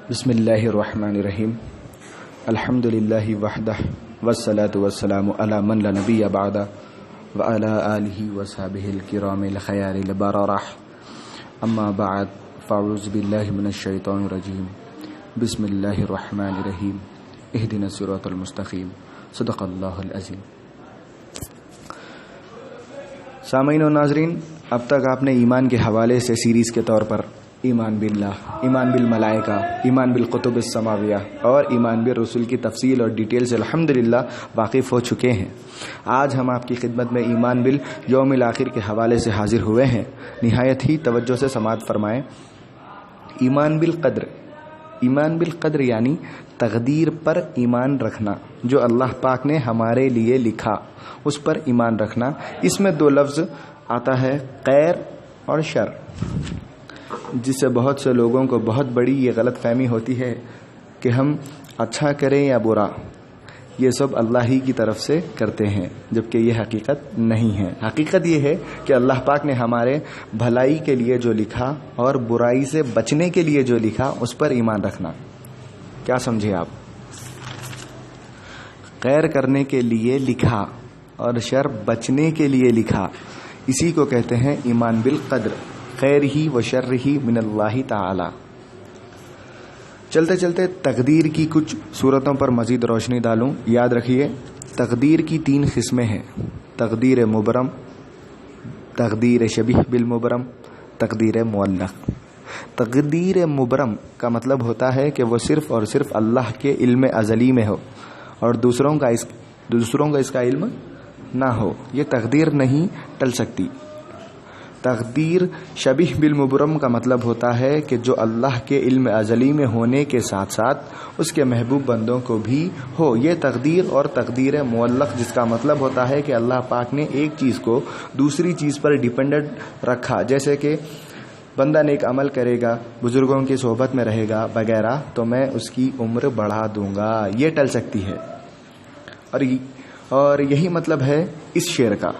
बिस्मिल्लाहिर्रहमानिर्रहीम अल्हम्दुलिल्लाहि वहदह वस्सलातु वस्सलामु अला मन ला नबिय्य बअदा व अला आलिहि व सहबिहिल किरामिल खयारिल बरारह अम्मा बअद फ़अऊज़ु बिल्लाहि मिनश शैतानिर रजीम बिस्मिल्लाहिर्रहमानिर्रहीम इहदिनस सिरातल मुस्तक़ीम सदक़ल्लाहुल अज़ीम। सामीन और नाज़रीन, अब तक आपने ईमान के हवाले से सीरीज़ के तौर पर ईमान बिल्लाह, ईमान बिल मलाइका, ईमान बिल कुतुबिस समाविया और ईमान बिल रसूल की तफसील और डिटेल से अल्हम्दुलिल्लाह वाकिफ़ हो चुके हैं। आज हम आपकी खिदमत में ईमान बिल यौमिल आखिर के हवाले से हाजिर हुए हैं। निहायत ही तवज्जो से समाअत फरमाएं। ईमान बिल कद्र यानी तकदीर पर ईमान रखना, जो अल्लाह पाक ने हमारे लिए लिखा उस पर ईमान रखना। इसमें दो लफ्ज़ आता है, खैर और शर, जिससे बहुत से लोगों को बहुत बड़ी ये गलत फहमी होती है कि हम अच्छा करें या बुरा, ये सब अल्लाह ही की तरफ से करते हैं, जबकि ये हकीकत नहीं है। हकीकत ये है कि अल्लाह पाक ने हमारे भलाई के लिए जो लिखा और बुराई से बचने के लिए जो लिखा उस पर ईमान रखना। क्या समझे आप? खैर करने के लिए लिखा और शर बचने के लिए लिखा, इसी को कहते हैं ईमान बिल कद्र, खैर ही व शर ही मिनल्लाहि ताला। चलते चलते तकदीर की कुछ सूरतों पर मजीद रोशनी डालूं। याद रखिए, तकदीर की 3 किस्में हैं, तकदीर मुबरम, तकदीर शबीह बिल मुबरम, तकदीर मुअल्लक। तकदीर मुबरम का मतलब होता है कि वो सिर्फ और सिर्फ अल्लाह के इल्म अज़ली में हो और दूसरों का इसका इल्म ना हो, ये तकदीर नहीं टल सकती। तकदीर शबीह बिल मुबरम का मतलब होता है कि जो अल्लाह के इल्म अज़ली में होने के साथ साथ उसके महबूब बंदों को भी हो, ये तकदीर। और तकदीर मुअल्लक, जिसका मतलब होता है कि अल्लाह पाक ने एक चीज़ को दूसरी चीज़ पर डिपेंडेंट रखा। जैसे कि बंदा नेक अमल करेगा, बुजुर्गों की सोहबत में रहेगा वगैरह, तो मैं उसकी उम्र बढ़ा दूंगा, ये टल सकती है। और यही मतलब है इस शेर का।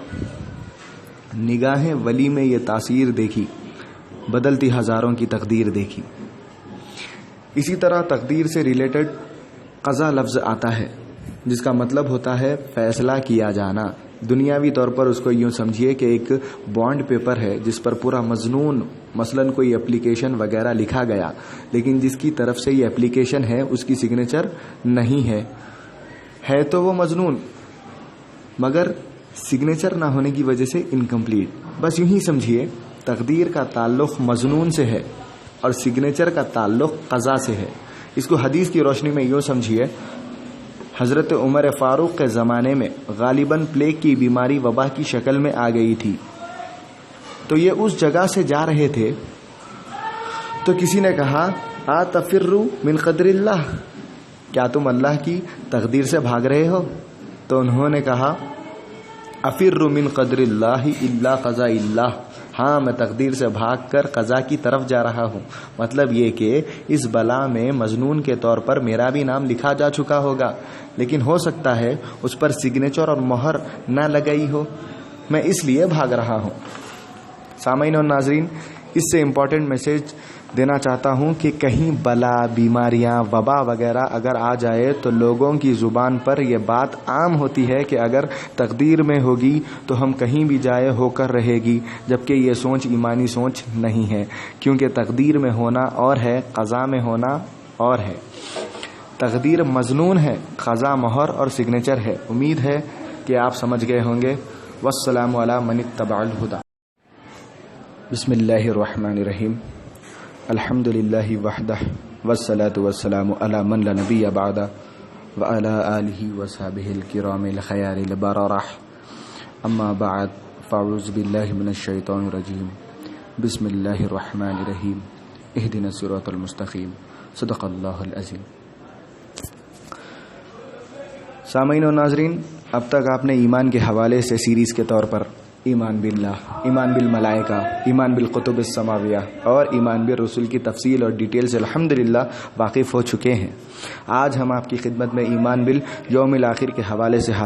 निगाहें वली में ये तासीर देखी, बदलती हजारों की तकदीर देखी। इसी तरह तकदीर से रिलेटेड क़ज़ा लफ्ज़ आता है, जिसका मतलब होता है फैसला किया जाना। दुनियावी तौर पर उसको यूँ समझिए कि एक बॉन्ड पेपर है जिस पर पूरा मजनून, मसलन कोई एप्लीकेशन वगैरह लिखा गया, लेकिन जिसकी तरफ से ये एप्लीकेशन है उसकी सिग्नेचर नहीं है तो वो मजनून, मगर सिग्नेचर ना होने की वजह से इनकम्प्लीट। बस यूं ही समझिए, तकदीर का ताल्लुक मजनून से है और सिग्नेचर का ताल्लुक क़ज़ा से है। इसको हदीस की रोशनी में यूं समझिए, हज़रत उमर फारूक के ज़माने में गालिबन प्लेग की बीमारी वबा की शक्ल में आ गई थी। तो ये उस जगह से जा रहे थे तो किसी ने कहा, आ तफिर्रु मिन क़द्रिल्लाह, क्या तुम अल्लाह की तकदीर से भाग रहे हो? तो उन्होंने कहा, अफिर्रु मिन क़द्रिल्लाहि इल्ला क़ज़ा इल्लाह, हाँ मैं तकदीर से भाग कर क़ज़ा की तरफ जा रहा हूँ। मतलब ये कि इस बला में मजनून के तौर पर मेरा भी नाम लिखा जा चुका होगा, लेकिन हो सकता है उस पर सिग्नेचर और मोहर ना लगाई हो, मैं इसलिए भाग रहा हूँ। सामीन और नाज़रीन, इससे इम्पॉर्टेंट मैसेज देना चाहता हूँ कि कहीं बला, बीमारियाँ, वबा वगैरह अगर आ जाए तो लोगों की ज़ुबान पर यह बात आम होती है कि अगर तकदीर में होगी तो हम कहीं भी जाए होकर रहेगी, जबकि ये सोच ईमानी सोच नहीं है। क्योंकि तकदीर में होना और है, क़ज़ा में होना और है। तकदीर मजनून है, क़ज़ा मोहर और सिग्नेचर है। उम्मीद है कि आप समझ गए होंगे। वस्सलामु अला मन इत्तबअल हुदा। बिस्मिल्लाहिर्रहमानिर्रहीम अल्हम्दुलिल्लाहि वहदह वस्सलातु वस्सलामु अला मन ला नबिय्य बअदा व अला आलिहि व सहबिहिल किरामिल खयारिल बरारह अम्मा बअद फ़अऊज़ु बिल्लाहि मिनश शैतानिर रजीम बिस्मिल्लाहिर्रहमानिर्रहीम इहदिनस सिरातल मुस्तक़ीम सदक़ल्लाहुल अज़ीम। सामीन और नाज़रीन, अब तक आपने ईमान के हवाले से सीरीज़ के तौर पर ईमान बिल्लाह, ईमान बिल मलाइका, ईमान बिल कुतुबिस समाविया और ईमान बिल रसूल की तफसील और डिटेल से अल्हम्दुलिल्लाह वाकिफ़ हो चुके हैं। आज हम आपकी खिदमत में ईमान बिल यौमिल आखिर के हवाले से